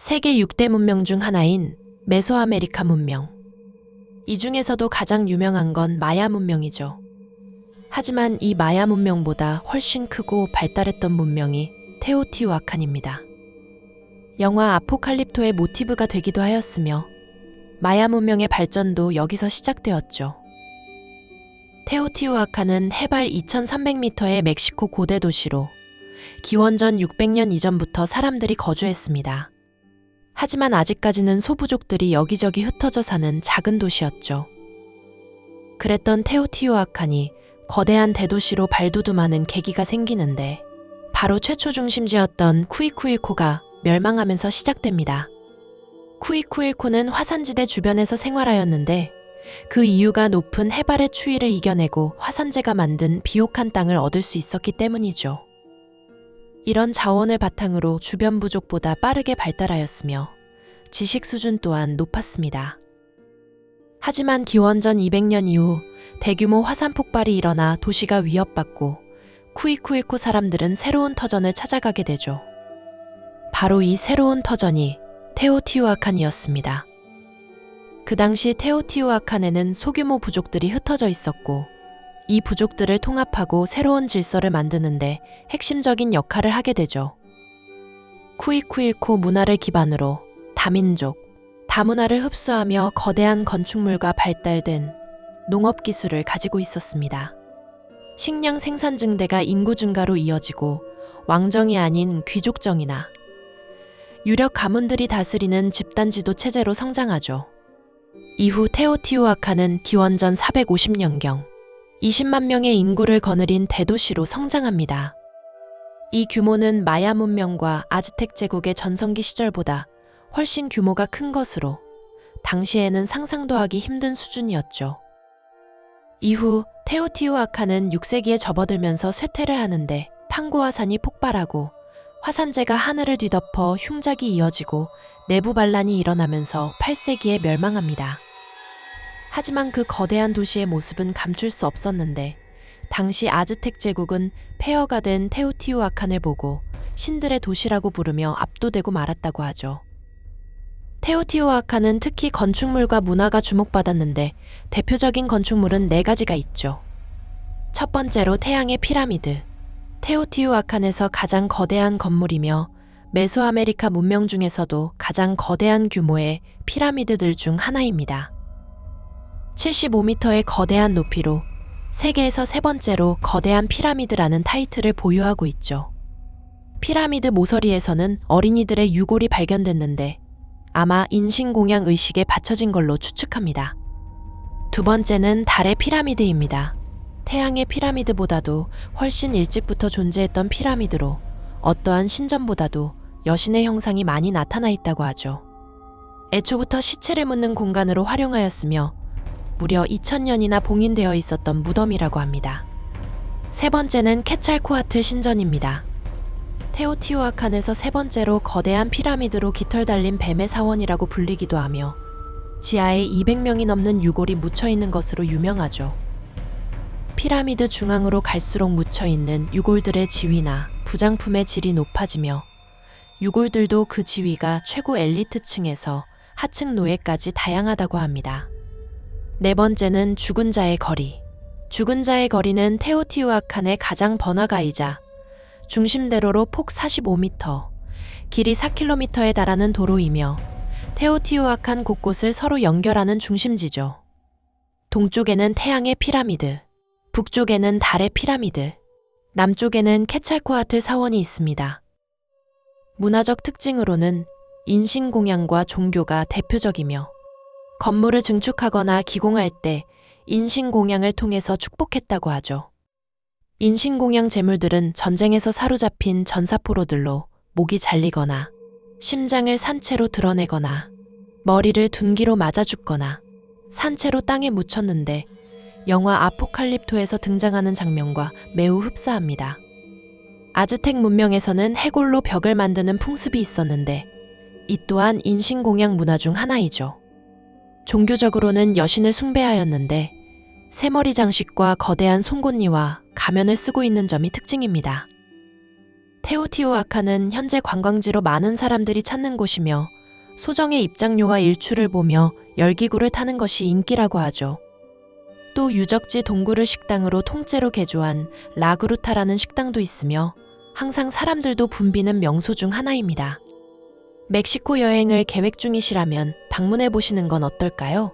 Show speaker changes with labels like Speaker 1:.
Speaker 1: 세계 6대 문명 중 하나인 메소아메리카 문명. 이 중에서도 가장 유명한 건 마야 문명이죠. 하지만 이 마야 문명보다 훨씬 크고 발달했던 문명이 테오티후아칸입니다. 영화 아포칼립토의 모티브가 되기도 하였으며 마야 문명의 발전도 여기서 시작되었죠. 테오티후아칸은 해발 2300m의 멕시코 고대 도시로 기원전 600년 이전부터 사람들이 거주했습니다. 하지만 아직까지는 소부족들이 여기저기 흩어져 사는 작은 도시였죠. 그랬던 테오티후아칸이 거대한 대도시로 발돋움하는 계기가 생기는데 바로 최초 중심지였던 쿠이쿠일코가 멸망하면서 시작됩니다. 쿠이쿠일코는 화산지대 주변에서 생활하였는데 그 이유가 높은 해발의 추위를 이겨내고 화산재가 만든 비옥한 땅을 얻을 수 있었기 때문이죠. 이런 자원을 바탕으로 주변 부족보다 빠르게 발달하였으며 지식 수준 또한 높았습니다. 하지만 기원전 200년 이후 대규모 화산 폭발이 일어나 도시가 위협받고 쿠이쿠일코 사람들은 새로운 터전을 찾아가게 되죠. 바로 이 새로운 터전이 테오티후아칸이었습니다. 그 당시 테오티후아칸에는 소규모 부족들이 흩어져 있었고 이 부족들을 통합하고 새로운 질서를 만드는데 핵심적인 역할을 하게 되죠. 쿠이쿠일코 문화를 기반으로 다민족, 다문화를 흡수하며 거대한 건축물과 발달된 농업 기술을 가지고 있었습니다. 식량 생산 증대가 인구 증가로 이어지고 왕정이 아닌 귀족정이나 유력 가문들이 다스리는 집단 지도 체제로 성장하죠. 이후 테오티후아칸은 기원전 450년경 20만 명의 인구를 거느린 대도시로 성장합니다. 이 규모는 마야 문명과 아즈텍 제국의 전성기 시절보다 훨씬 규모가 큰 것으로 당시에는 상상도 하기 힘든 수준이었죠. 이후 테오티후아칸은 6세기에 접어들면서 쇠퇴를 하는데 판고화산이 폭발하고 화산재가 하늘을 뒤덮어 흉작이 이어지고 내부 반란이 일어나면서 8세기에 멸망합니다. 하지만 그 거대한 도시의 모습은 감출 수 없었는데 당시 아즈텍 제국은 폐허가 된 테오티후아칸을 보고 신들의 도시라고 부르며 압도되고 말았다고 하죠. 테오티후아칸은 특히 건축물과 문화가 주목받았는데 대표적인 건축물은 4가지가 있죠. 첫 번째로 태양의 피라미드. 테오티후아칸에서 가장 거대한 건물이며 메소아메리카 문명 중에서도 가장 거대한 규모의 피라미드들 중 하나입니다. 75m의 거대한 높이로 세계에서 3번째로 거대한 피라미드라는 타이틀을 보유하고 있죠. 피라미드 모서리에서는 어린이들의 유골이 발견됐는데 아마 인신공양 의식에 받쳐진 걸로 추측합니다. 두 번째는 달의 피라미드입니다. 태양의 피라미드보다도 훨씬 일찍부터 존재했던 피라미드로 어떠한 신전보다도 여신의 형상이 많이 나타나 있다고 하죠. 애초부터 시체를 묻는 공간으로 활용하였으며 무려 2000년이나 봉인되어 있었던 무덤이라고 합니다. 세 번째는 케찰코아틀 신전입니다. 테오티후아칸에서 3번째로 거대한 피라미드로 깃털 달린 뱀의 사원이라고 불리기도 하며 지하에 200명이 넘는 유골이 묻혀있는 것으로 유명하죠. 피라미드 중앙으로 갈수록 묻혀있는 유골들의 지위나 부장품의 질이 높아지며 유골들도 그 지위가 최고 엘리트층에서 하층 노예까지 다양하다고 합니다. 4번째는 죽은 자의 거리. 죽은 자의 거리는 테오티후아칸의 가장 번화가이자 중심대로로 폭 45m, 길이 4km에 달하는 도로이며 테오티후아칸 곳곳을 서로 연결하는 중심지죠. 동쪽에는 태양의 피라미드, 북쪽에는 달의 피라미드, 남쪽에는 케찰코아틀 사원이 있습니다. 문화적 특징으로는 인신공양과 종교가 대표적이며 건물을 증축하거나 기공할 때 인신공양을 통해서 축복했다고 하죠. 인신공양 제물들은 전쟁에서 사로잡힌 전사포로들로 목이 잘리거나 심장을 산채로 드러내거나 머리를 둔기로 맞아 죽거나 산채로 땅에 묻혔는데 영화 아포칼립토에서 등장하는 장면과 매우 흡사합니다. 아즈텍 문명에서는 해골로 벽을 만드는 풍습이 있었는데 이 또한 인신공양 문화 중 하나이죠. 종교적으로는 여신을 숭배하였는데 새머리 장식과 거대한 송곳니와 가면을 쓰고 있는 점이 특징입니다. 테오티후아칸은 현재 관광지로 많은 사람들이 찾는 곳이며 소정의 입장료와 일출을 보며 열기구를 타는 것이 인기라고 하죠. 또 유적지 동굴을 식당으로 통째로 개조한 라그루타라는 식당도 있으며 항상 사람들도 붐비는 명소 중 하나입니다. 멕시코 여행을 계획 중이시라면 방문해 보시는 건 어떨까요?